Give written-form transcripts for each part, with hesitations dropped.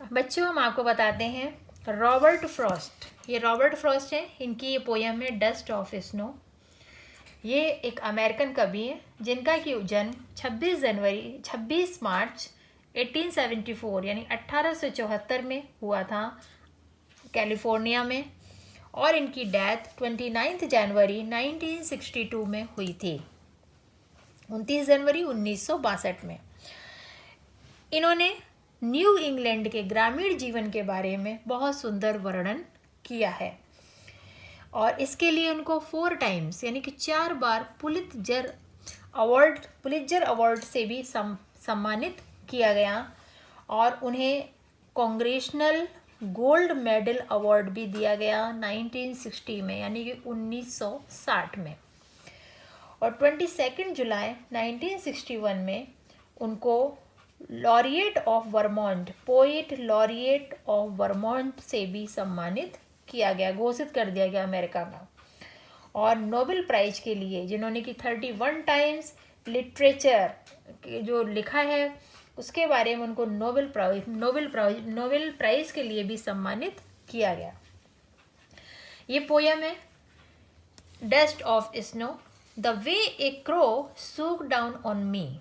बच्चों हम आपको बताते हैं रॉबर्ट फ्रॉस्ट। ये रॉबर्ट फ्रॉस्ट है, इनकी ये पोयम है डस्ट ऑफ स्नो। ये एक अमेरिकन कवि हैं जिनका कि जन्म 26 मार्च 1874 यानी 1874 में हुआ था कैलिफोर्निया में, और इनकी डेथ 29 जनवरी 1962 में हुई थी, 29 जनवरी 1962 में। इन्होंने न्यू इंग्लैंड के ग्रामीण जीवन के बारे में बहुत सुंदर वर्णन किया है और इसके लिए उनको 4 टाइम्स यानी कि 4 बार पुलित्जर अवार्ड से भी सम्मानित किया गया और उन्हें कांग्रेशनल गोल्ड मेडल अवार्ड भी दिया गया 1960 में यानी कि 1960 में। और 22 जुलाई 1961 में उनको laureate of Vermont, poet laureate of Vermont से भी सम्मानित किया गया, घोषित कर दिया गया अमेरिका में। और नोबेल प्राइज के लिए जिन्होंने कि 31 टाइम्स लिटरेचर जो लिखा है उसके बारे में उनको नोबेल प्राइज के लिए भी सम्मानित किया गया। ये पोयम है dust of snow. The way a crow shook down on me,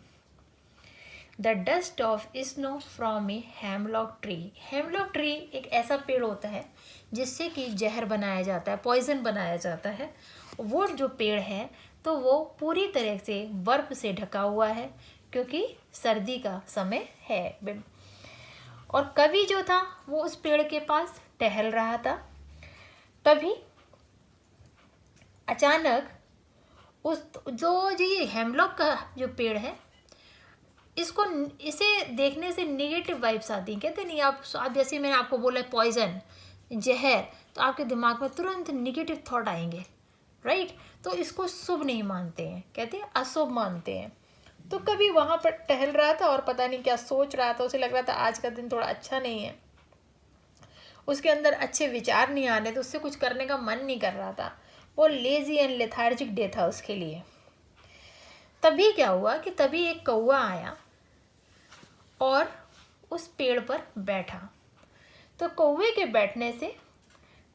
the dust of snow from a hemlock tree. Hemlock tree एक ऐसा पेड़ होता है जिससे कि जहर बनाया जाता है, पॉइजन बनाया जाता है। वो जो पेड़ है तो वो पूरी तरह से बर्फ से ढका हुआ है क्योंकि सर्दी का समय है। और कवि जो था वो उस पेड़ के पास टहल रहा था, तभी अचानक ये हेमलॉक का जो पेड़ है इसे देखने से नेगेटिव वाइब्स आती हैं। कहते नहीं आप जैसे मैंने आपको बोला पॉइजन, जहर, तो आपके दिमाग में तुरंत नेगेटिव थॉट आएंगे, राइट। तो इसको शुभ नहीं मानते हैं, कहते हैं अशुभ मानते हैं। तो कभी वहाँ पर टहल रहा था और पता नहीं क्या सोच रहा था, उसे लग रहा था आज का दिन थोड़ा अच्छा नहीं है, उसके अंदर अच्छे विचार नहीं आ रहे, तो उससे कुछ करने का मन नहीं कर रहा था। वो लेजी एंड लेथार्जिक डे था उसके लिए। तभी क्या हुआ कि तभी एक कौवा आया और उस पेड़ पर बैठा। तो कौवे के बैठने से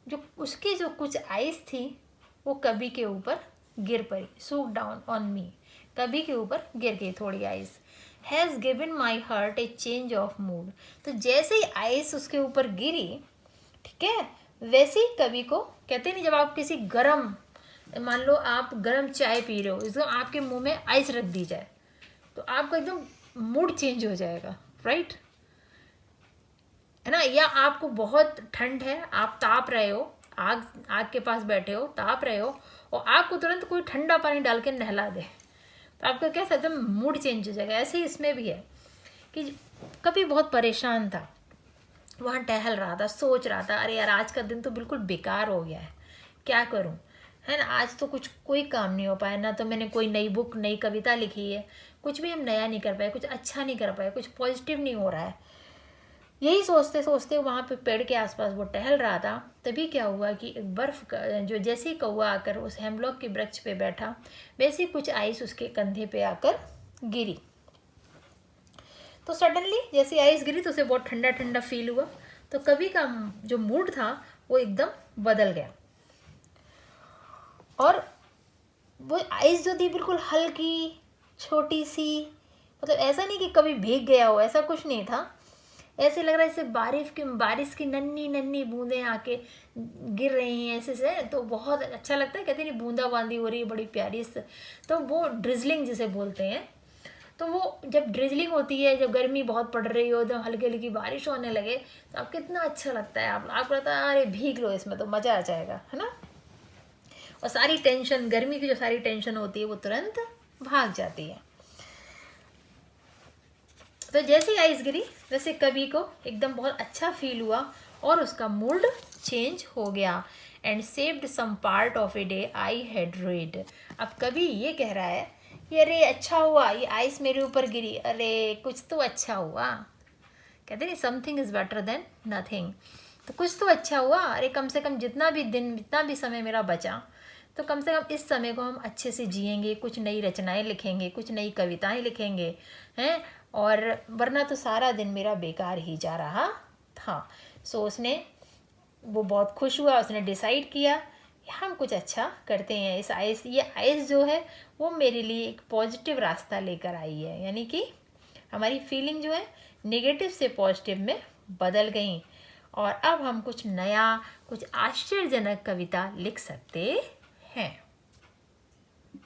जो उसकी जो कुछ आइस थी वो कवि के ऊपर गिर पड़ी। सूक डाउन ऑन मी, कवि के ऊपर गिर गई थोड़ी ice. Has given my heart A change of mood. तो जैसे ही आइस उसके ऊपर गिरी, ठीक है, वैसे ही कवि को कहते नहीं, जब आप किसी गरम, मान लो आप गरम चाय पी रहे हो, इसको आपके मुंह में आइस रख दी जाए तो आपका एकदम मूड चेंज हो जाएगा, राइट, है ना। या आपको बहुत ठंड है, आप ताप रहे हो, आग के पास बैठे हो, ताप रहे हो, और आपको तुरंत कोई ठंडा पानी डाल के नहला दे तो आपका कैसा एकदम मूड चेंज हो जाएगा। ऐसे ही इसमें भी है कि कभी बहुत परेशान था, वहाँ टहल रहा था, सोच रहा था अरे यार आज का दिन तो बिल्कुल बेकार हो गया है, क्या करूँ, है ना। आज तो कोई काम नहीं हो पाया, ना तो मैंने कोई नई बुक, नई कविता लिखी है, कुछ भी हम नया नहीं कर पाए, कुछ अच्छा नहीं कर पाए, कुछ पॉजिटिव नहीं हो रहा है। यही सोचते सोचते वहाँ पे पेड़ के आसपास वो टहल रहा था। तभी क्या हुआ कि एक बर्फ़ का जो जैसे ही कौवा आकर उस हेमलॉक के वृक्ष पे बैठा, वैसे ही कुछ आइस उसके कंधे पे आकर गिरी। तो सडनली जैसे आइस गिरी तो उसे बहुत ठंडा ठंडा फील हुआ। तो कवि का जो मूड था वो एकदम बदल गया और वो आइस जो थी बिल्कुल हल्की छोटी सी, मतलब ऐसा नहीं कि कभी भीग गया हो, ऐसा कुछ नहीं था। ऐसे लग रहा है जैसे बारिश की नन्ही नन्ही बूंदें आके गिर रही हैं ऐसे से, तो बहुत अच्छा लगता है। कहते नहीं बूंदाबांदी हो रही है बड़ी प्यारी से, तो वो ड्रिजलिंग जिसे बोलते हैं। तो वो जब ड्रिजलिंग होती है, जब गर्मी बहुत पड़ रही हो, जब हल्की हल्की बारिश होने लगे तो आप कितना अच्छा लगता है, आपको लगता है अरे भीग लो इसमें तो मज़ा आ जाएगा, है ना। और सारी टेंशन, गर्मी की जो सारी टेंशन होती है वो तुरंत भाग जाती है। तो जैसे ही आइस गिरी वैसे कवि को एकदम बहुत अच्छा फील हुआ और उसका मूड चेंज हो गया। And saved some part of a day I had read. अब कवि ये कह रहा है कि अरे अच्छा हुआ ये आइस मेरे ऊपर गिरी, अरे कुछ तो अच्छा हुआ। कहते नहीं something is better than nothing. तो कुछ तो अच्छा हुआ, अरे कम से कम जितना भी समय मेरा बचा तो कम से कम इस समय को हम अच्छे से जिएंगे, कुछ नई रचनाएं लिखेंगे, कुछ नई कविताएं लिखेंगे, हैं। और वरना तो सारा दिन मेरा बेकार ही जा रहा हाँ, सो उसने वो बहुत खुश हुआ, उसने डिसाइड किया कि हम कुछ अच्छा करते हैं। इस आइस ये आइस जो है वो मेरे लिए एक पॉजिटिव रास्ता लेकर आई है, यानी कि हमारी फीलिंग जो है नेगेटिव से पॉजिटिव में बदल गई और अब हम कुछ नया, कुछ आश्चर्यजनक कविता लिख सकते हैं।